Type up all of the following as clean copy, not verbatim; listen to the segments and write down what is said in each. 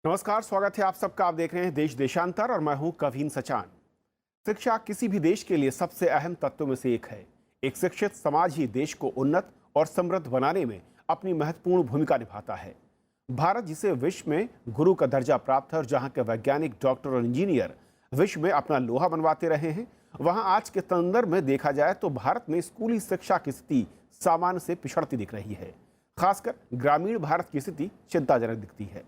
नमस्कार, स्वागत है आप सबका। आप देख रहे हैं देश देशांतर और मैं हूं कवीन सचान। शिक्षा किसी भी देश के लिए सबसे अहम तत्वों में से एक है। एक शिक्षित समाज ही देश को उन्नत और समृद्ध बनाने में अपनी महत्वपूर्ण भूमिका निभाता है। भारत, जिसे विश्व में गुरु का दर्जा प्राप्त है और जहां के वैज्ञानिक, डॉक्टर और इंजीनियर विश्व में अपना लोहा मनवाते रहे हैं, वहां आज के संदर्भ में देखा जाए तो भारत में स्कूली शिक्षा की स्थिति सामान्य से पिछड़ती दिख रही है। खासकर ग्रामीण भारत की स्थिति चिंताजनक दिखती है।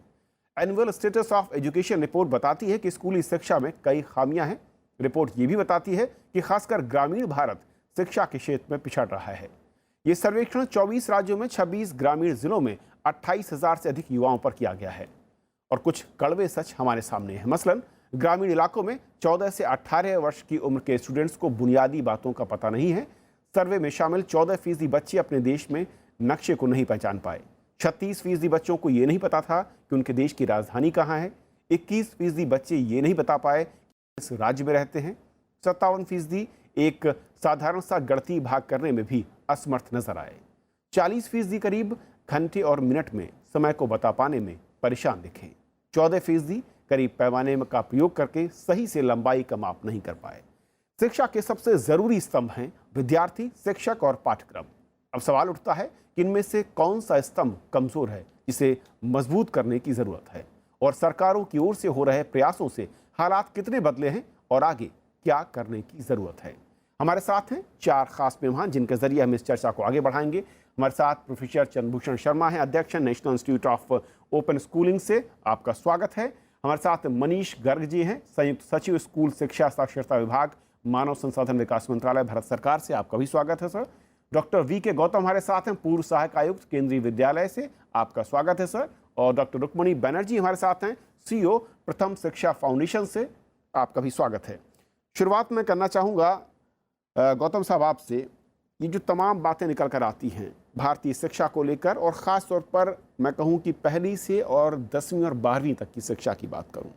Annual status of education report बताती है कि स्कूली शिक्षा में कई खामियां हैं। रिपोर्ट ये भी बताती है कि खासकर ग्रामीण भारत शिक्षा के क्षेत्र में पिछड़ रहा है। ये सर्वेक्षण 24 राज्यों में 26 ग्रामीण जिलों में 28,000 से अधिक युवाओं पर किया गया है और कुछ कड़वे सच हमारे सामने हैं। मसलन ग्रामीण इलाकों में 14 से 18 वर्ष की उम्र के स्टूडेंट्स को बुनियादी बातों का पता नहीं है। सर्वे में शामिल 14% बच्चे अपने देश में नक्शे को नहीं पहचान पाए। 36% बच्चों को ये नहीं पता था कि उनके देश की राजधानी कहाँ है। 21% बच्चे ये नहीं बता पाए कि इस राज्य में रहते हैं। 57% एक साधारण सा गणितीय भाग करने में भी असमर्थ नजर आए। 40% करीब घंटे और मिनट में समय को बता पाने में परेशान दिखे। 14% करीब पैमाने का प्रयोग करके सही से लंबाई का माप नहीं कर पाए। शिक्षा के सबसे जरूरी स्तंभ हैं विद्यार्थी, शिक्षक और पाठ्यक्रम। अब सवाल उठता है कि इनमें से कौन सा स्तंभ कमजोर है, जिसे मजबूत करने की जरूरत है, और सरकारों की ओर से हो रहे प्रयासों से हालात कितने बदले हैं और आगे क्या करने की जरूरत है। हमारे साथ हैं 4 खास मेहमान जिनके जरिए हम इस चर्चा को आगे बढ़ाएंगे। हमारे साथ प्रोफेसर चंद्रभूषण शर्मा हैं, अध्यक्ष national institute of open schooling से, आपका स्वागत है। हमारे साथ मनीष गर्ग जी हैं, संयुक्त सचिव स्कूल शिक्षा साक्षरता विभाग, मानव संसाधन विकास मंत्रालय, भारत सरकार से, आपका भी स्वागत है सर। Doctor VK. गौतम हमारे साथ हैं, पूर्व सहायक आयुक्त केंद्रीय विद्यालय से, आपका स्वागत है सर। और डॉक्टर रुक्मणी बनर्जी हमारे साथ हैं, सीईओ प्रथम शिक्षा फाउंडेशन से, आपका भी स्वागत है। शुरुआत में करना चाहूँगा गौतम साहब आपसे, ये जो तमाम बातें निकल कर आती हैं भारतीय शिक्षा को लेकर, और ख़ास तौर पर मैं कहूँ कि पहली से और 10वीं और 12वीं तक की शिक्षा की बात करूँ,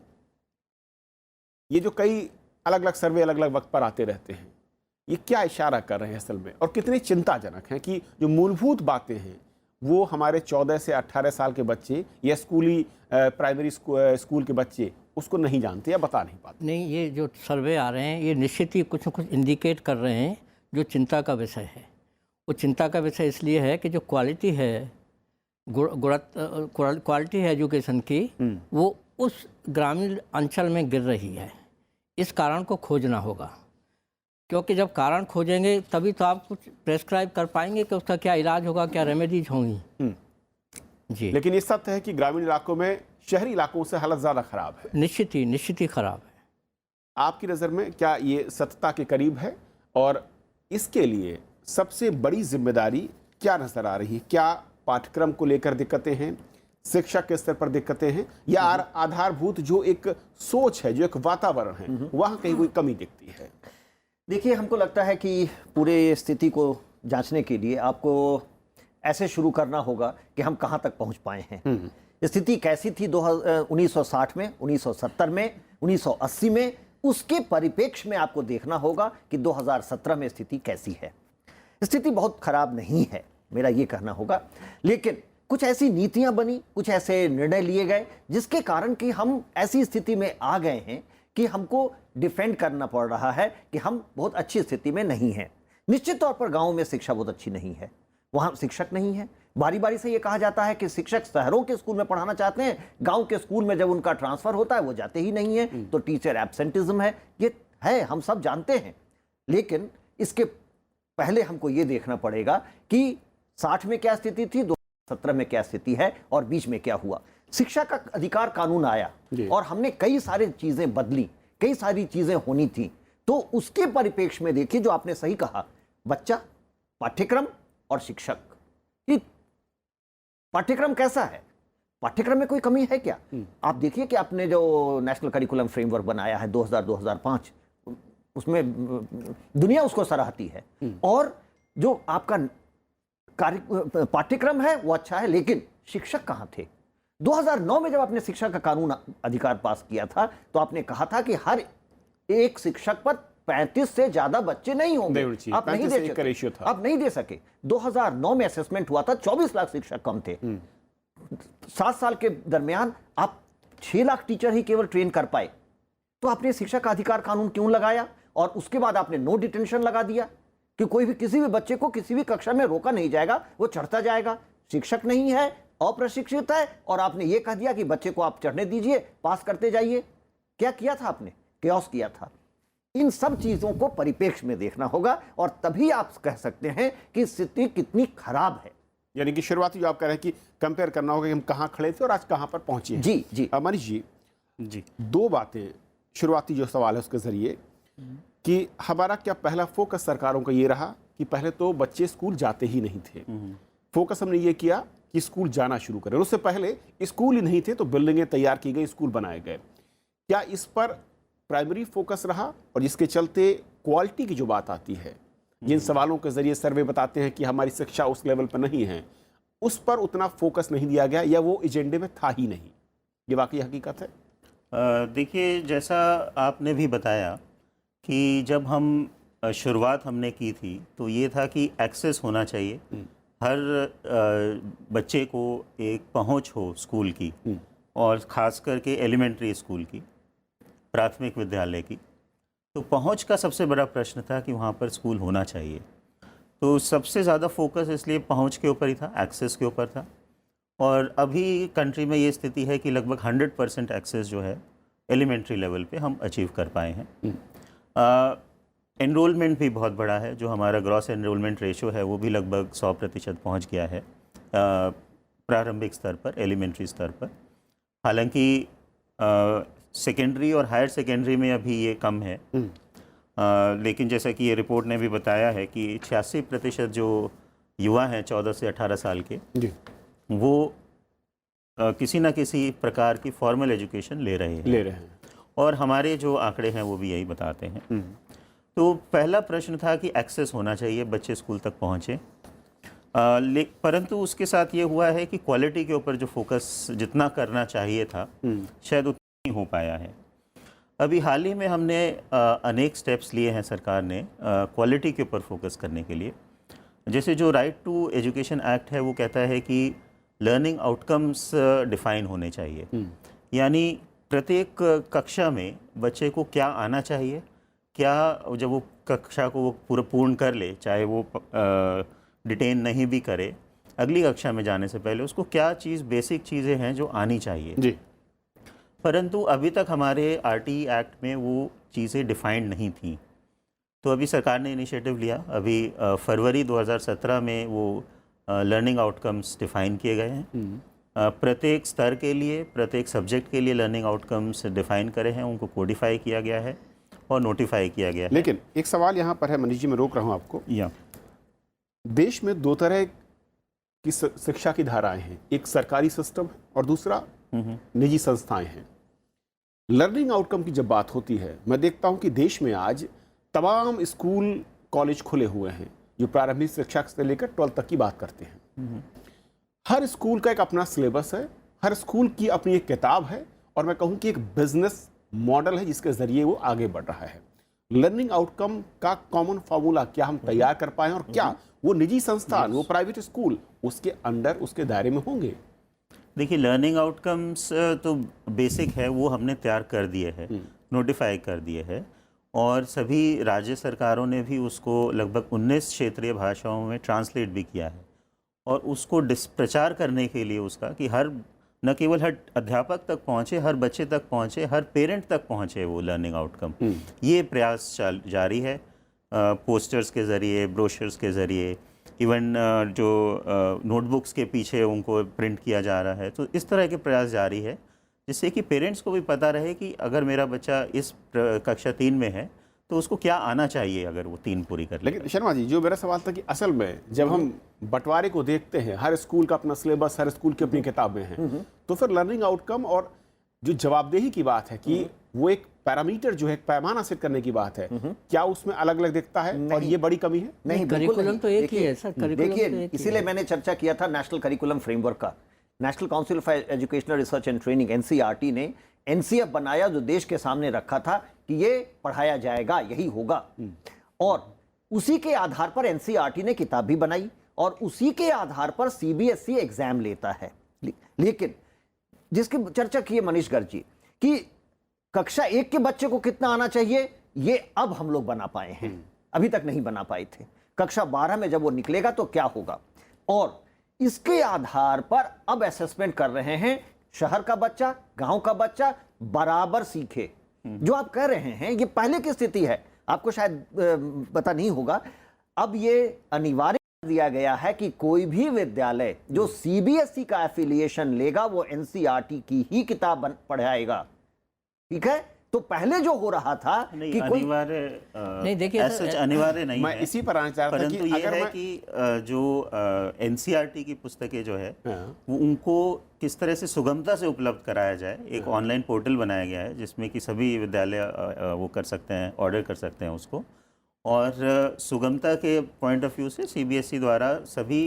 ये जो कई अलग अलग सर्वे अलग अलग वक्त पर आते रहते हैं, ये क्या इशारा कर रहे हैं असल में, और कितने चिंताजनक हैं कि जो मूलभूत बातें हैं वो हमारे 14 से 18 साल के बच्चे या स्कूली प्राइमरी स्कूल के बच्चे उसको नहीं जानते या बता नहीं पाते। नहीं, ये जो सर्वे आ रहे हैं ये निश्चित ही कुछ न कुछ इंडिकेट कर रहे हैं जो चिंता का विषय है। वो चिंता का विषय इसलिए है कि जो क्वालिटी है, क्वालिटी है एजुकेशन की, वो उस ग्रामीण अंचल में गिर रही है। इस कारण को खोजना होगा, क्योंकि जब कारण खोजेंगे तभी तो आप कुछ प्रेस्क्राइब कर पाएंगे कि उसका क्या इलाज होगा, क्या रेमेडीज होंगी। जी, लेकिन ये सत्य है कि ग्रामीण इलाकों में शहरी इलाकों से हालत ज़्यादा खराब है। निश्चित ही खराब है। आपकी नज़र में क्या ये सत्यता के करीब है, और इसके लिए सबसे बड़ी जिम्मेदारी क्या नजर आ रही है? क्या पाठ्यक्रम को लेकर दिक्कतें हैं, शिक्षक के स्तर पर दिक्कतें हैं, या आधारभूत जो एक सोच है, जो एक वातावरण है, वहाँ कहीं कोई कमी दिखती है? देखिए, हमको लगता है कि पूरे स्थिति को जांचने के लिए आपको ऐसे शुरू करना होगा कि हम कहाँ तक पहुँच पाए हैं। स्थिति कैसी थी 1960 में, 1970 में, 1980 में, उसके परिप्रेक्ष्य में आपको देखना होगा कि 2017 में स्थिति कैसी है। स्थिति बहुत खराब नहीं है, मेरा ये कहना होगा, लेकिन कुछ ऐसी नीतियां बनी, कुछ ऐसे निर्णय लिए गए जिसके कारण कि हम ऐसी स्थिति में आ गए हैं कि हमको डिफेंड करना पड़ रहा है कि हम बहुत अच्छी स्थिति में नहीं हैं। निश्चित तौर पर गाँव में शिक्षा बहुत अच्छी नहीं है, वहाँ शिक्षक नहीं है। बारी बारी से ये कहा जाता है कि शिक्षक शहरों के स्कूल में पढ़ाना चाहते हैं, गांव के स्कूल में जब उनका ट्रांसफर होता है वो जाते ही नहीं है, तो टीचर एब्सेंटिज्म है। ये है, हम सब जानते हैं। लेकिन इसके पहले हमको ये देखना पड़ेगा कि 60 में क्या स्थिति थी, 2017 में क्या स्थिति है, और बीच में क्या हुआ। शिक्षा का अधिकार कानून आया और हमने कई सारी चीजें बदली, कई सारी चीजें होनी थी। तो उसके परिप्रेक्ष्य में देखिए, जो आपने सही कहा, बच्चा, पाठ्यक्रम और शिक्षक। पाठ्यक्रम कैसा है? पाठ्यक्रम में कोई कमी है क्या? आप देखिए कि आपने जो नेशनल करिकुलम फ्रेमवर्क बनाया है 2000-2005, उसमें दुनिया उसको सराहती है, और जो आपका पाठ्यक्रम है वो अच्छा है, लेकिन शिक्षक कहाँ थे? 2009 में जब आपने शिक्षा का कानून अधिकार पास किया था तो आपने कहा था कि हर एक शिक्षक पर 35 से ज्यादा बच्चे नहीं होंगे। आप नहीं दे सके, आप नहीं दे सके। 2009 में असेसमेंट हुआ था, 24 लाख शिक्षक कम थे। 7 साल के दरमियान आप 6 लाख टीचर ही केवल ट्रेन कर पाए, तो आपने शिक्षा का अधिकार कानून क्यों लगाया? और उसके बाद आपने नो डिटेंशन लगा दिया कि कोई भी किसी भी बच्चे को किसी भी कक्षा में रोका नहीं जाएगा, वो चढ़ता जाएगा। शिक्षक नहीं है, अप्रशिक्षित है, और आपने ये कह दिया कि बच्चे को आप चढ़ने दीजिए, पास करते जाइए। क्या किया था आपने? केओस किया था। इन सब चीजों को परिप्रेक्ष्य में देखना होगा और तभी आप कह सकते हैं कि स्थिति कितनी खराब है। यानी कि शुरुआती जो आप कह रहे हैं कि कंपेयर करना होगा कि हम कहाँ खड़े थे और आज कहाँ पर पहुंचे हैं। जी जी मनीष जी, जी, दो बातें, शुरुआती जो सवाल है उसके जरिए कि हमारा क्या पहला फोकस सरकारों का ये रहा कि पहले तो बच्चे स्कूल जाते ही नहीं थे, फोकस हमने ये किया कि स्कूल जाना शुरू करें, उससे पहले स्कूल ही नहीं थे तो बिल्डिंगें तैयार की गई, स्कूल बनाए गए। क्या इस पर प्राइमरी फोकस रहा और जिसके चलते क्वालिटी की जो बात आती है, जिन सवालों के जरिए सर्वे बताते हैं कि हमारी शिक्षा उस लेवल पर नहीं है, उस पर उतना फोकस नहीं दिया गया या वो एजेंडे में था ही नहीं? ये वाकई हकीकत है। देखिए, जैसा आपने भी बताया कि जब हम शुरुआत हमने की थी तो ये था कि एक्सेस होना चाहिए, हर बच्चे को एक पहुंच हो स्कूल की, और ख़ास करके एलिमेंट्री स्कूल की, प्राथमिक विद्यालय की। तो पहुंच का सबसे बड़ा प्रश्न था कि वहाँ पर स्कूल होना चाहिए। तो सबसे ज़्यादा फोकस इसलिए पहुंच के ऊपर ही था, एक्सेस के ऊपर था। और अभी कंट्री में ये स्थिति है कि लगभग 100% एक्सेस जो है एलिमेंट्री लेवल पे हम अचीव कर पाए हैं। एनरोलमेंट भी बहुत बड़ा है, जो हमारा ग्रॉस एनरोलमेंट रेशो है वो भी लगभग 100% पहुँच गया है प्रारंभिक स्तर पर, एलिमेंट्री स्तर पर। हालांकि सेकेंडरी और हायर सेकेंडरी में अभी ये कम है, लेकिन जैसा कि ये रिपोर्ट ने भी बताया है कि 86% जो युवा हैं 14 से 18 साल के जी, वो किसी न किसी प्रकार की फॉर्मल एजुकेशन ले रहे हैं। और हमारे जो आंकड़े हैं वो भी यही बताते हैं। तो पहला प्रश्न था कि एक्सेस होना चाहिए, बच्चे स्कूल तक पहुँचें। परंतु उसके साथ ये हुआ है कि क्वालिटी के ऊपर जो फोकस जितना करना चाहिए था शायद उतना नहीं हो पाया है। अभी हाल ही में हमने अनेक स्टेप्स लिए हैं सरकार ने क्वालिटी के ऊपर फोकस करने के लिए। जैसे जो राइट टू एजुकेशन एक्ट है वो कहता है कि लर्निंग आउटकम्स डिफाइन होने चाहिए, यानी प्रत्येक कक्षा में बच्चे को क्या आना चाहिए, क्या जब वो कक्षा को वो पूर्ण कर ले, चाहे वो डिटेन नहीं भी करे, अगली कक्षा में जाने से पहले उसको क्या चीज़, बेसिक चीज़ें हैं जो आनी चाहिए जी। परंतु अभी तक हमारे आरटी एक्ट में वो चीज़ें डिफाइंड नहीं थी। तो अभी सरकार ने इनिशिएटिव लिया, अभी फरवरी 2017 में वो लर्निंग आउटकम्स डिफाइन किए गए हैं। प्रत्येक स्तर के लिए, प्रत्येक सब्जेक्ट के लिए लर्निंग आउटकम्स डिफाइन करे हैं, उनको कोडिफाई किया गया है और नोटिफाई किया गया है। लेकिन एक सवाल यहाँ पर है मनीष जी, मैं रोक रहा हूँ आपको। देश में दो तरह की शिक्षा की धाराएं हैं, एक सरकारी सिस्टम है और दूसरा निजी संस्थाएं हैं। लर्निंग आउटकम की जब बात होती है, मैं देखता हूं कि देश में आज तमाम स्कूल कॉलेज खुले हुए हैं जो प्रारंभिक शिक्षा से लेकर 12 तक की बात करते हैं। हर स्कूल का एक अपना सिलेबस है, हर स्कूल की अपनी एक किताब है, और मैं कहूं कि एक बिजनेस मॉडल है जिसके जरिए वो आगे बढ़ रहा है। लर्निंग आउटकम का कॉमन फार्मूला क्या हम तैयार कर पाए और क्या वो निजी संस्थान, वो प्राइवेट स्कूल उसके अंडर, उसके दायरे में होंगे? देखिए, लर्निंग आउटकम्स तो बेसिक है, वो हमने तैयार कर दिए हैं, नोटिफाई कर दिए हैं, और सभी राज्य सरकारों ने भी उसको लगभग 19 क्षेत्रीय भाषाओं में ट्रांसलेट भी किया है। और उसको प्रचार करने के लिए उसका कि हर, न केवल हर अध्यापक तक पहुँचे, हर बच्चे तक पहुँचे, हर पेरेंट तक पहुँचे वो लर्निंग आउटकम, ये प्रयास जारी है। पोस्टर्स के ज़रिए, ब्रोशर्स के ज़रिए, इवन जो नोटबुक्स के पीछे उनको प्रिंट किया जा रहा है। तो इस तरह के प्रयास जारी है जिससे कि पेरेंट्स को भी पता रहे कि अगर मेरा बच्चा इस कक्षा 3 में है तो उसको क्या आना चाहिए अगर वो 3 पूरी कर ले। लेकिन शर्मा जी, जो मेरा सवाल था कि असल में जब हम बंटवारे को देखते हैं, हर स्कूल का अपना सिलेबस, हर स्कूल की अपनी किताबें हैं, तो फिर लर्निंग आउटकम और जो जवाबदेही की बात है कि वो एक पैरामीटर जो है, एक पैमाना सेट करने की बात है, क्या उसमें अलग अलग दिखता है? और ये बड़ी कमी है? नहीं, करिकुलम तो एक ही है सर। देखिए, इसीलिए मैंने चर्चा किया था नेशनल करिकुलम फ्रेमवर्क का। National council for educational research and training, NCERT ने एनसीएफ बनाया, जो देश के सामने रखा था कि ये पढ़ाया जाएगा, यही होगा। और उसी के आधार पर एनसीईआरटी ने किताब भी बनाई और उसी के आधार पर सीबीएसई एग्जाम लेता है। लेकिन जिसकी चर्चा की है मनीष गर्ग जी कि कक्षा 1 के बच्चे को कितना आना चाहिए, ये अब हम लोग बना पाए हैं, अभी तक नहीं बना पाए थे। कक्षा 12 में जब वो निकलेगा तो क्या होगा, और इसके आधार पर अब असेसमेंट कर रहे हैं, शहर का बच्चा, गांव का बच्चा बराबर सीखे। जो आप कह रहे हैं ये पहले की स्थिति है, आपको शायद पता नहीं होगा। अब ये अनिवार्य दिया गया है कि कोई भी विद्यालय जो सीबीएसई का एफिलिएशन लेगा वो एनसीईआरटी की ही किताब पढ़ाएगा, ठीक है। तो पहले जो हो रहा था नहीं, कि कोई अनिवार्य नहीं, देखिए सच अनिवार्य नहीं मैं है। इसी पर आना चाह रहा था परंतु कि ये अगर है मैं कि जो एनसीईआरटी की पुस्तकें जो है हाँ। वो उनको किस तरह से सुगमता से उपलब्ध कराया जाए। एक ऑनलाइन पोर्टल बनाया गया है जिसमें कि सभी विद्यालय वो कर सकते हैं, ऑर्डर कर सकते हैं उसको, और सुगमता के पॉइंट ऑफ व्यू से सीबीएसई द्वारा सभी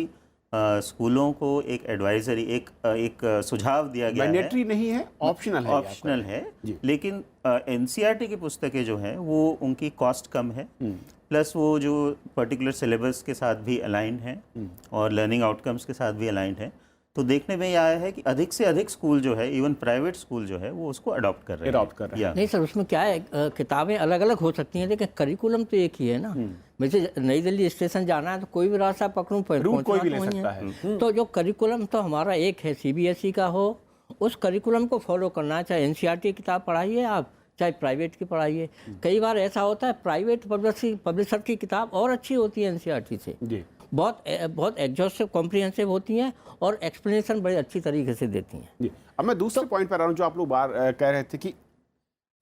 स्कूलों को एक एडवाइजरी, एक सुझाव दिया गया है। मैंडेटरी नहीं है, ऑप्शनल है, ऑप्शनल है, लेकिन एनसीईआरटी की पुस्तकें जो हैं वो उनकी कॉस्ट कम है, प्लस वो जो पर्टिकुलर सिलेबस के साथ भी अलाइंड है और लर्निंग आउटकम्स के साथ भी अलाइंड है। तो देखने में ये आया है कि अधिक से अधिक स्कूल जो है, इवन प्राइवेट स्कूल जो है, वो उसको अडॉप्ट कर रहे हैं। या नहीं सर, उसमें क्या है, किताबें अलग अलग हो सकती हैं लेकिन करिकुलम तो एक ही है ना। मुझे नई दिल्ली स्टेशन जाना है तो कोई भी रास्ता पकड़ूं, रूट कोई भी ले पहुंचना तो सकता वहीं है। तो जो करिकुलम तो हमारा एक है, सीबीएसई का हो, उस करिकुलम को फॉलो करना है। चाहे एनसीईआरटी की किताब पढ़ाइए आप, चाहे प्राइवेट की पढ़ाइए। कई बार ऐसा होता है प्राइवेट पब्लिशर की किताब और अच्छी होती है एनसीईआरटी से, जी, बहुत एग्जॉस्टिव कॉम्प्रिहेंसिव होती हैं और एक्सप्लेनेशन बड़े अच्छी तरीके से देती हैं। जी। अब मैं दूसरे पॉइंट पर आ रहा हूँ, जो आप लोग बार कह रहे थे कि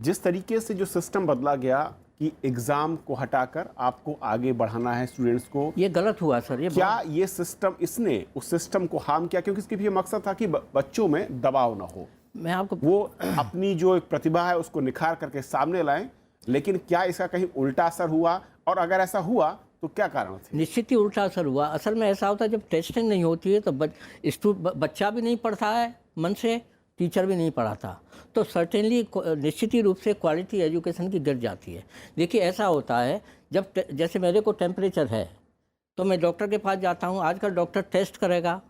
जिस तरीके से जो सिस्टम बदला गया कि एग्जाम को हटाकर आपको आगे बढ़ाना है स्टूडेंट्स को, ये गलत हुआ सर। ये क्या ये सिस्टम, इसने उस सिस्टम को हार्म किया? क्योंकि इसके भी मकसद था कि बच्चों में दबाव ना हो, मैं आपको वो अपनी जो एक प्रतिभा है उसको निखार करके सामने लाएं। लेकिन क्या इसका कहीं उल्टा असर हुआ, और अगर ऐसा हुआ तो क्या कारण थे? निश्चित ही उल्टा असर हुआ। असल में ऐसा होता है जब टेस्टिंग नहीं होती है तो बच्चा भी नहीं पढ़ता है मन से, टीचर भी नहीं पढ़ाता, तो सर्टेनली निश्चित ही रूप से क्वालिटी एजुकेशन की गिर जाती है। देखिए ऐसा होता है जब जैसे मेरे को टेम्परेचर है तो मैं डॉक्टर के पास जाता हूँ। आजकल डॉक्टर टेस्ट करेगा,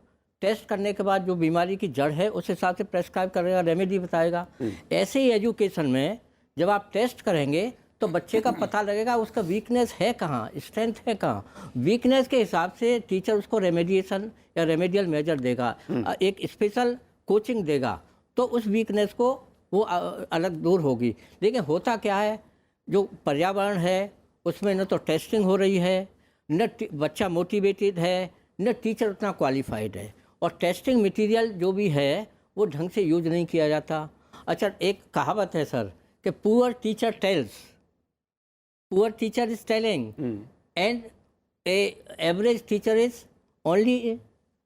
टेस्ट करने के बाद जो बीमारी की जड़ है उस हिसाब से प्रेस्क्राइब करेगा, रेमेडी बताएगा। ऐसे ही एजुकेशन में जब आप टेस्ट करेंगे तो बच्चे का पता लगेगा उसका वीकनेस है कहाँ, स्ट्रेंथ है कहाँ। वीकनेस के हिसाब से टीचर उसको रेमेडिएशन या रेमेडियल मेजर देगा, एक स्पेशल कोचिंग देगा, तो उस वीकनेस को वो अलग दूर होगी। लेकिन होता क्या है, जो पर्यावरण है उसमें न तो टेस्टिंग हो रही है, न बच्चा मोटिवेटेड है, न टीचर उतना क्वालिफाइड है, और टेस्टिंग मटेरियल जो भी है वो ढंग से यूज नहीं किया जाता। अच्छा, एक कहावत है सर कि poor teacher tales, poor teacher is telling and A average teacher is only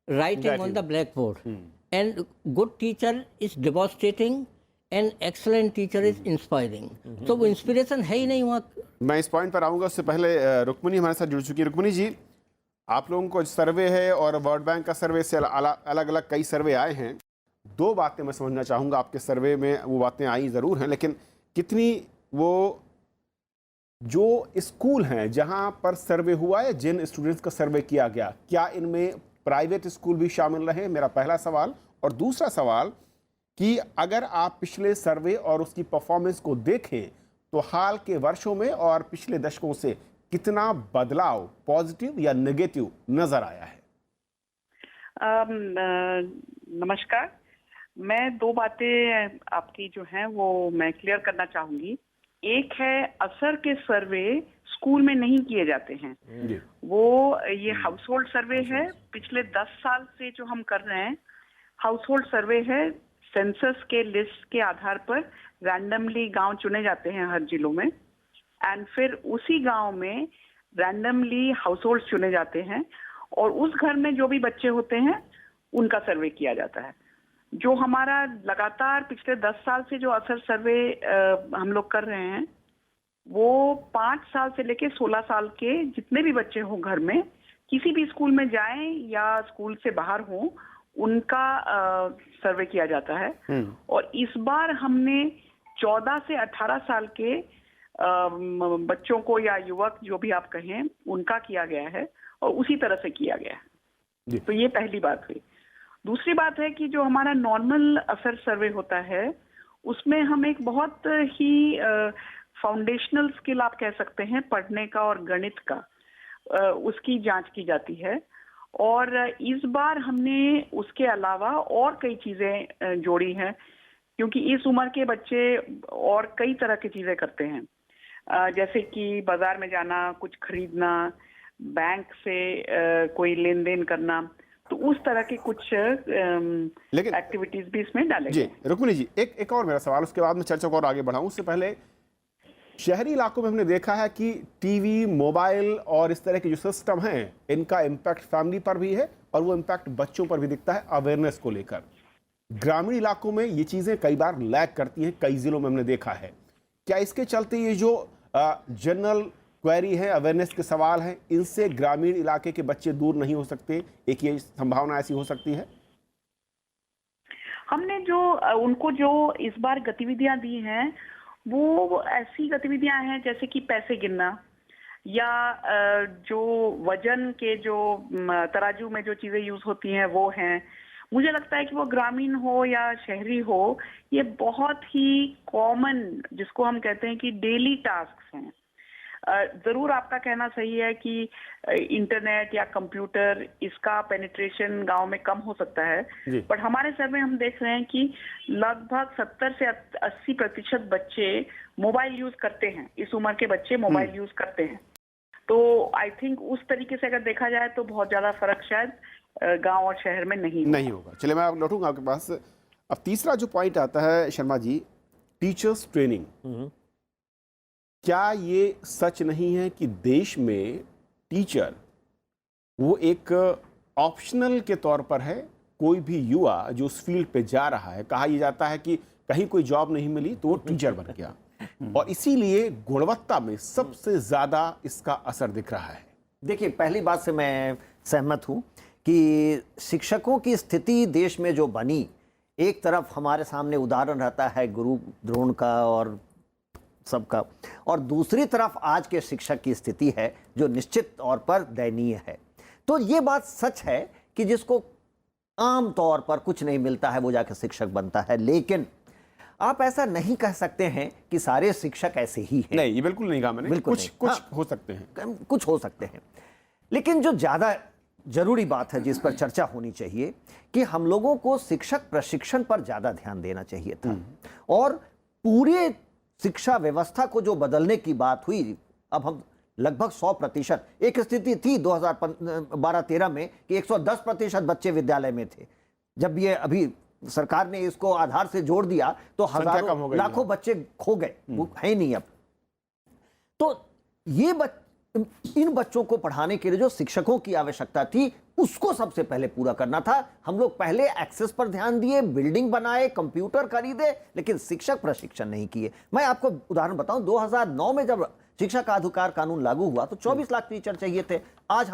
writing on the black board, and good teacher is demonstrating and excellent teacher is inspiring. तो वो इंस्पिरेशन है ही नहीं वहाँ। मैं इस पॉइंट पर आऊँगा, उससे पहले रुक्मिणी हमारे साथ जुड़ चुकी है। रुक्मिणी जी, आप लोगों को सर्वे है और वर्ल्ड बैंक का सर्वे से अलग अलग कई सर्वे आए हैं। दो बातें मैं समझना चाहूँगा, आपके सर्वे में वो बातें आई ज़रूर हैं, लेकिन कितनी वो जो स्कूल हैं जहाँ पर सर्वे हुआ है, जिन स्टूडेंट्स का सर्वे किया गया, क्या इनमें प्राइवेट स्कूल भी शामिल रहे? मेरा पहला सवाल। और दूसरा सवाल कि अगर आप पिछले सर्वे और उसकी परफॉर्मेंस को देखें तो हाल के वर्षों में और पिछले दशकों से कितना बदलाव पॉजिटिव या नेगेटिव नजर आया है? नमस्कार। मैं दो बातें आपकी जो हैं वो मैं क्लियर करना चाहूंगी। एक है, असर के सर्वे स्कूल में नहीं किए जाते हैं, वो ये हाउस होल्ड सर्वे है। पिछले 10 साल से जो हम कर रहे हैं हाउस होल्ड सर्वे है। सेंसस के लिस्ट के आधार पर रैंडमली गांव चुने जाते हैं हर जिलों में, एंड फिर उसी गांव में रैंडमली हाउस होल्ड चुने जाते हैं और उस घर में जो भी बच्चे होते हैं उनका सर्वे किया जाता है। जो हमारा लगातार पिछले 10 साल से जो असर सर्वे हम लोग कर रहे हैं वो 5 साल से लेके 16 साल के जितने भी बच्चे हों घर में, किसी भी स्कूल में जाएं या स्कूल से बाहर हों, उनका सर्वे किया जाता है। और इस बार हमने 14 से 18 साल के बच्चों को या युवक जो भी आप कहें उनका किया गया है और उसी तरह से किया गया है। तो ये पहली बात हुई। दूसरी बात है कि जो हमारा नॉर्मल असर सर्वे होता है उसमें हम एक बहुत ही फाउंडेशनल स्किल आप कह सकते हैं पढ़ने का और गणित का, उसकी जांच की जाती है। और इस बार हमने उसके अलावा और कई चीजें जोड़ी हैं, क्योंकि इस उम्र के बच्चे और कई तरह की चीजें करते हैं, जैसे कि बाजार में जाना, कुछ खरीदना, बैंक से कोई लेन देन करना, तो उस तरह के कुछ लेकिन एक्टिविटीज भी इसमें डाले जी गए। रुक्मिणी जी, एक और मेरा सवाल, उसके बाद मैं चर्चा को और आगे बढ़ाऊं। उससे पहले शहरी इलाकों में हमने देखा है कि टीवी, मोबाइल और इस तरह के जो सिस्टम हैं, इनका इम्पैक्ट फैमिली पर भी है और वो इम्पैक्ट बच्चों पर भी दिखता है अवेयरनेस को लेकर। ग्रामीण इलाकों में ये चीज़ें कई बार लैग करती हैं, कई जिलों में हमने देखा है। क्या इसके चलते ये जो जनरल क्वेरी है, अवेयरनेस के सवाल हैं, इनसे ग्रामीण इलाके के बच्चे दूर नहीं हो सकते? एक ये संभावना ऐसी हो सकती है? हमने जो उनको जो इस बार गतिविधियां दी हैं वो ऐसी गतिविधियां हैं जैसे कि पैसे गिनना, या जो वजन के जो तराजू में जो चीजें यूज होती हैं वो हैं। मुझे लगता है कि वो ग्रामीण हो या शहरी हो, ये बहुत ही कॉमन, जिसको हम कहते हैं कि डेली टास्क हैं। जरूर आपका कहना सही है कि इंटरनेट या कंप्यूटर, इसका पेनिट्रेशन गांव में कम हो सकता है, पर हमारे सर्वे हम देख रहे हैं कि लगभग 70 से 80% बच्चे मोबाइल यूज करते हैं। इस उम्र के बच्चे मोबाइल यूज करते हैं। तो आई थिंक उस तरीके से अगर देखा जाए तो बहुत ज्यादा फर्क शायद गांव और शहर में नहीं होगा। चलिए, मैं अब लौटूंगा आपके पास। अब तीसरा जो पॉइंट आता है शर्मा जी, टीचर्स ट्रेनिंग। क्या ये सच नहीं है कि देश में टीचर वो एक ऑप्शनल के तौर पर है? कोई भी युवा जो उस फील्ड पे जा रहा है, कहा यह जाता है कि कहीं कोई जॉब नहीं मिली तो वो टीचर बन गया, और इसीलिए गुणवत्ता में सबसे ज्यादा इसका असर दिख रहा है। देखिए, पहली बात से मैं सहमत हूं कि शिक्षकों की स्थिति देश में जो बनी, एक तरफ हमारे सामने उदाहरण रहता है गुरु द्रोण का और सबका, और दूसरी तरफ आज के शिक्षक की स्थिति है जो निश्चित तौर पर दयनीय है। तो ये बात सच है कि जिसको आम तौर पर कुछ नहीं मिलता है वो जाकर शिक्षक बनता है, लेकिन आप ऐसा नहीं कह सकते हैं कि सारे शिक्षक ऐसे ही हैं। नहीं, ये बिल्कुल नहीं कहा मैंने। बिल्कुल कुछ हाँ, हो सकते हैं, कुछ हो सकते हैं। लेकिन जो ज़्यादा जरूरी बात है जिस पर चर्चा होनी चाहिए कि हम लोगों को शिक्षक प्रशिक्षण पर ज़्यादा ध्यान देना चाहिए था, और पूरे शिक्षा व्यवस्था को जो बदलने की बात हुई, अब हम लगभग 100%, एक स्थिति थी 2012-13 में कि 110% बच्चे विद्यालय में थे। जब ये अभी सरकार ने इसको आधार से जोड़ दिया तो हजारों लाखों बच्चे खो गए, वो है नहीं अब। तो ये इन बच्चों को पढ़ाने के लिए जो शिक्षकों की आवश्यकता थी उसको सबसे पहले पूरा करना था। हम लोग पहले एक्सेस पर ध्यान दिए, बिल्डिंग बनाए, कंप्यूटर खरीदे, लेकिन शिक्षक प्रशिक्षण नहीं किए। मैं आपको उदाहरण बताऊं, 2009 में जब शिक्षा का अधिकार कानून लागू हुआ तो 24 लाख टीचर चाहिए थे। आज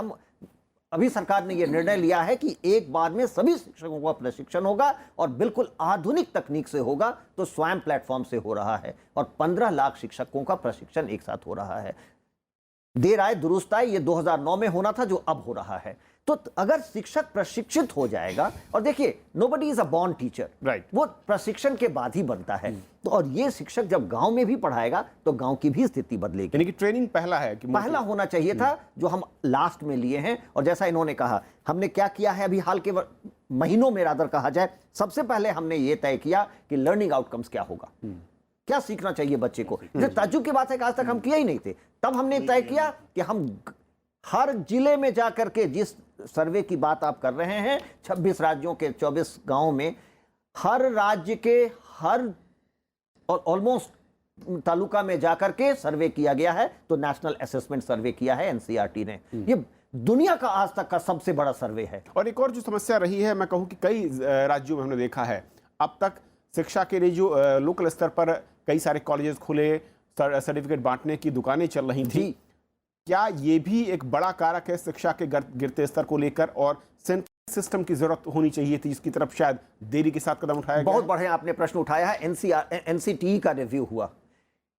अभी सरकार ने यह निर्णय लिया है कि एक बार में सभी शिक्षकों का प्रशिक्षण होगा और बिल्कुल आधुनिक तकनीक से होगा, तो स्वयं प्लेटफॉर्म से हो रहा है और 15 लाख शिक्षकों का प्रशिक्षण एक साथ हो रहा है। देर आए दुरुस्त आए, ये 2009 में होना था जो अब हो रहा है। तो अगर शिक्षक प्रशिक्षित हो जाएगा, और देखिए nobody is a born teacher, right, वो प्रशिक्षण के बाद ही बनता है। तो और ये शिक्षक जब गांव में भी पढ़ाएगा तो गांव की भी स्थिति बदलेगी। यानी कि ट्रेनिंग पहला है कि पहला होना चाहिए था, जो हम लास्ट में लिए हैं। और जैसा इन्होंने कहा, हमने क्या किया है अभी हाल के महीनों में, रादर कहा जाए, सबसे पहले हमने ये तय किया कि लर्निंग आउटकम्स क्या होगा, क्या सीखना चाहिए बच्चे को। ताज्जुब की बात है कि आज तक हम किया ही नहीं थे। तब हमने तय किया कि हम हर जिले में जाकर के, जिस सर्वे की बात आप कर रहे हैं, 26 राज्यों के 24 गांवों में, हर राज्य के हर ऑलमोस्ट तालुका में जाकर के सर्वे किया गया है। तो नेशनल असेसमेंट सर्वे किया है एनसीईआरटी ने। ये दुनिया का आज तक का सबसे बड़ा सर्वे है। और एक और जो समस्या रही है, मैं कहूँ कि कई राज्यों में हमने देखा है, अब तक शिक्षा के लिए जो लोकल स्तर पर कई सारे कॉलेजेस खुले, सर्टिफिकेट बांटने की दुकानें चल रही थी। क्या ये भी एक बड़ा कारक है शिक्षा के गिरते स्तर को लेकर, और सेंट्रल सिस्टम की जरूरत होनी चाहिए थी, जिसकी तरफ शायद देरी के साथ कदम उठाया गया? बहुत बढ़िया आपने प्रश्न उठाया है। एनसीटीई का रिव्यू हुआ,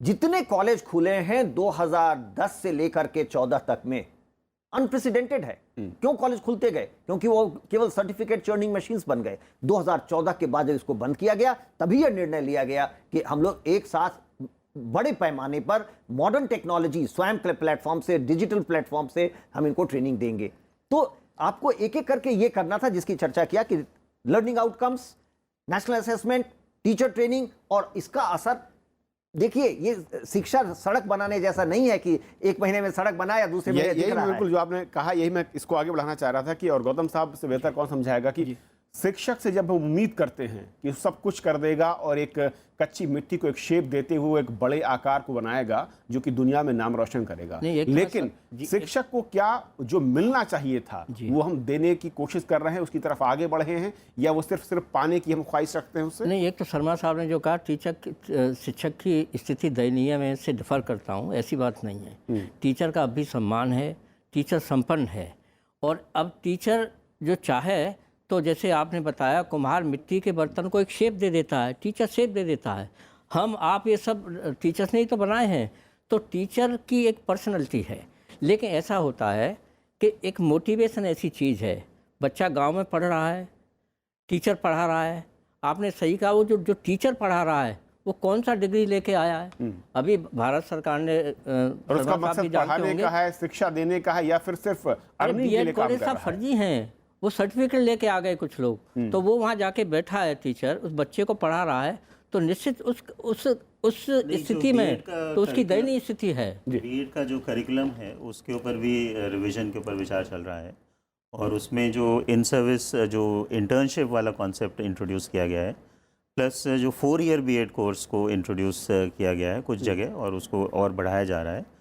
जितने कॉलेज खुले हैं 2010 से लेकर के 14 तक में, अनप्रेसिडेंटेड है। क्यों कॉलेज खुलते गए? क्योंकि वो केवल सर्टिफिकेट चर्निंग मशीन्स बन गए। 2014 के बाद जब इसको बंद किया गया, तभी यह निर्णय लिया गया कि हम लोग एक साथ बड़े पैमाने पर मॉडर्न टेक्नोलॉजी, स्वयं प्लेटफॉर्म से, डिजिटल प्लेटफॉर्म से हम इनको ट्रेनिंग देंगे। तो आपको एक एक करके ये करना था, जिसकी चर्चा किया कि learning outcomes, national assessment, teacher training, और इसका असर देखिए। ये शिक्षा सड़क बनाने जैसा नहीं है कि एक महीने में सड़क बनाया, दूसरे महीने दिख रहा है। बिल्कुल जो आपने कहा, यही मैं इसको आगे बढ़ाना चाह रहा था कि, और गौतम साहब से बेहतर कौन समझाएगा कि शिक्षक से जब हम उम्मीद करते हैं कि सब कुछ कर देगा और एक कच्ची मिट्टी को एक शेप देते हुए एक बड़े आकार को बनाएगा जो कि दुनिया में नाम रोशन करेगा, लेकिन शिक्षक को क्या जो मिलना चाहिए था वो हम देने की कोशिश कर रहे हैं, उसकी तरफ आगे बढ़े हैं, या वो सिर्फ पाने की हम ख्वाहिश रखते हैं उससे? नहीं, एक तो शर्मा साहब ने जो कहा शिक्षक की स्थिति दयनीय, मैं इससे डिफर करता हूँ। ऐसी बात नहीं है। टीचर का अब भी सम्मान है, टीचर संपन्न है। और अब टीचर जो चाहे तो, जैसे आपने बताया, कुम्हार मिट्टी के बर्तन को एक शेप दे देता है, टीचर शेप दे देता है। हम आप ये सब टीचर्स ने ही तो बनाए हैं। तो टीचर की एक पर्सनैलिटी है। लेकिन ऐसा होता है कि एक मोटिवेशन ऐसी चीज़ है, बच्चा गांव में पढ़ रहा है, टीचर पढ़ा रहा है। आपने सही कहा, वो जो टीचर पढ़ा रहा है वो कौन सा डिग्री लेके आया है? अभी भारत सरकार ने और उसका मकसद पढ़ाने का है, शिक्षा देने का है, या फिर सिर्फ अर्निंग के लिए काम कर रहा है? फर्जी हैं। वो सर्टिफिकेट लेके आ गए कुछ लोग, तो वो वहाँ जाके बैठा है टीचर, उस बच्चे को पढ़ा रहा है, तो निश्चित उस स्थिति में तो उसकी दयनीय स्थिति है। बीएड का जो करिकुलम है उसके ऊपर भी रिवीजन के ऊपर विचार चल रहा है, और उसमें जो इन सर्विस जो इंटर्नशिप वाला कॉन्सेप्ट इंट्रोड्यूस किया गया है, प्लस जो 4 ईयर बीएड कोर्स को इंट्रोड्यूस किया गया है कुछ जगह, और उसको और बढ़ाया जा रहा है,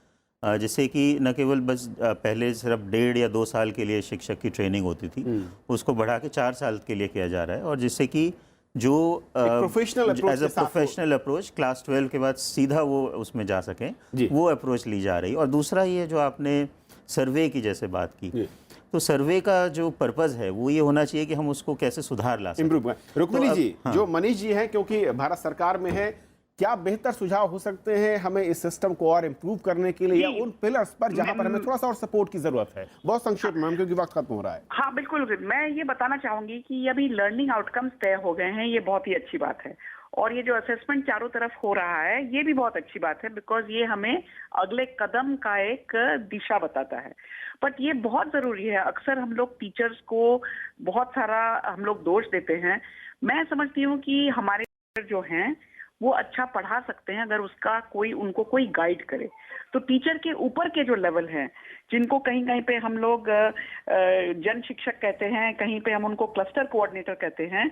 जिससे कि न केवल बस पहले सिर्फ 1.5 या 2 साल के लिए शिक्षक की ट्रेनिंग होती थी, उसको बढ़ा के 4 साल के लिए किया जा रहा है, और जिससे कि जो as a professional approach class 12 के बाद सीधा वो उसमें जा सकें, वो अप्रोच ली जा रही। और दूसरा ये जो आपने सर्वे की जैसे बात की, तो सर्वे का जो पर्पज़ है वो ये होना चाहिए कि हम उसको कैसे सुधार ला सकें। इम्प्रूव। रुक्मिणी जी, जो मनीष जी हैं, क्योंकि भारत सरकार में है, क्या बेहतर सुझाव हो सकते हैं हमें इस सिस्टम को और इम्प्रूव करने के लिए, या उन पिलर्स पर जहां पर हमें थोड़ा सा और सपोर्ट की जरूरत है? बहुत संक्षेप में, क्योंकि वक्त खत्म हो रहा है। हाँ बिल्कुल, मैं ये बताना चाहूंगी कि अभी लर्निंग आउटकम्स तय हो गए हैं, ये बहुत ही अच्छी बात है। और ये जो असेसमेंट चारों तरफ हो रहा है, ये भी बहुत अच्छी बात है, बिकॉज ये हमें अगले कदम का एक दिशा बताता है। बट ये बहुत जरूरी है। अक्सर हम लोग टीचर्स को बहुत सारा हम लोग दोष देते हैं। मैं समझती हूँ कि हमारे टीचर जो हैं वो अच्छा पढ़ा सकते हैं अगर उसका उनको कोई गाइड करे। तो टीचर के ऊपर के जो लेवल हैं, जिनको कहीं कहीं पे हम लोग जन शिक्षक कहते हैं, कहीं पे हम उनको क्लस्टर कोऑर्डिनेटर कहते हैं,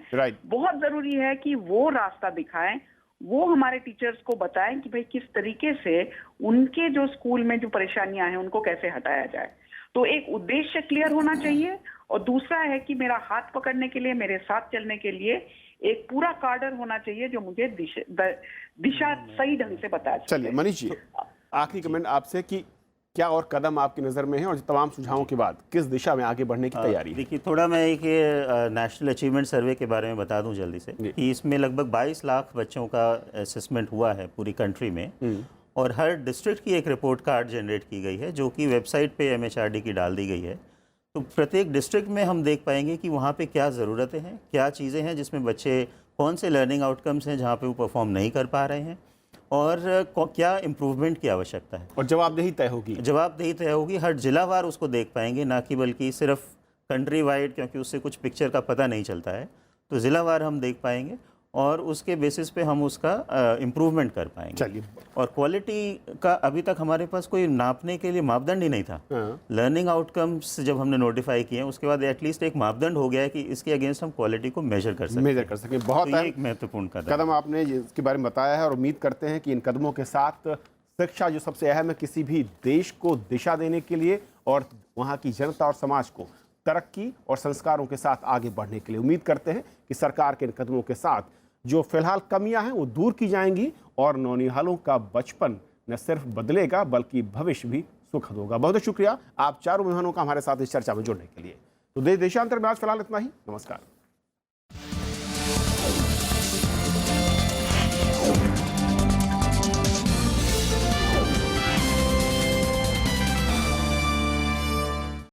बहुत जरूरी है कि वो रास्ता दिखाएं, वो हमारे टीचर्स को बताएं कि भाई किस तरीके से उनके जो स्कूल में जो परेशानियां हैं उनको कैसे हटाया जाए। तो एक उद्देश्य क्लियर होना चाहिए, और दूसरा है कि मेरा हाथ पकड़ने के लिए, मेरे साथ चलने के लिए एक पूरा कार्डर होना चाहिए जो मुझे दिशा सही ढंग से बताया। चलिए मनीष जी, आखिरी कमेंट आपसे कि क्या और कदम आपकी नज़र में है, और तमाम सुझावों के बाद किस दिशा में आगे बढ़ने की तैयारी है? देखिए, थोड़ा मैं एक नेशनल अचीवमेंट सर्वे के बारे में बता दूं जल्दी से, कि इसमें लगभग 22 लाख बच्चों का असेसमेंट हुआ है पूरी कंट्री में, और हर डिस्ट्रिक्ट की एक रिपोर्ट कार्ड जनरेट की गई है जो कि वेबसाइट पे MHRD की डाल दी गई है। तो प्रत्येक डिस्ट्रिक्ट में हम देख पाएंगे कि वहाँ पे क्या ज़रूरतें हैं, क्या चीज़ें हैं जिसमें बच्चे, कौन से लर्निंग आउटकम्स हैं जहाँ पे वो परफॉर्म नहीं कर पा रहे हैं, और क्या इम्प्रूवमेंट की आवश्यकता है। और जवाबदेही तय होगी। जवाबदेही तय होगी, हर जिलावार उसको देख पाएंगे, ना कि बल्कि सिर्फ कंट्री वाइड, क्योंकि उससे कुछ पिक्चर का पता नहीं चलता है। तो जिलावार हम देख पाएंगे, और उसके बेसिस पे हम उसका इम्प्रूवमेंट कर पाएंगे। चलिए, और क्वालिटी का अभी तक हमारे पास कोई नापने के लिए मापदंड ही नहीं था। लर्निंग आउटकम्स जब हमने नोटिफाई किए, उसके बाद एटलीस्ट एक मापदंड हो गया है कि इसके अगेंस्ट हम क्वालिटी को मेजर कर सकें। बहुत तो एक महत्वपूर्ण कदम आपने इसके बारे में बताया है, और उम्मीद करते हैं कि इन कदमों के साथ शिक्षा जो सबसे अहम है किसी भी देश को दिशा देने के लिए, और वहाँ की जनता और समाज को तरक्की और संस्कारों के साथ आगे बढ़ने के लिए, उम्मीद करते हैं कि सरकार के इन कदमों के साथ जो फिलहाल कमियां हैं वो दूर की जाएंगी, और नौनिहालों का बचपन न सिर्फ बदलेगा बल्कि भविष्य भी सुखद होगा। बहुत बहुत शुक्रिया आप चारों मेहमानों का हमारे साथ इस चर्चा में जुड़ने के लिए। तो देशांतर में आज फिलहाल इतना ही। नमस्कार।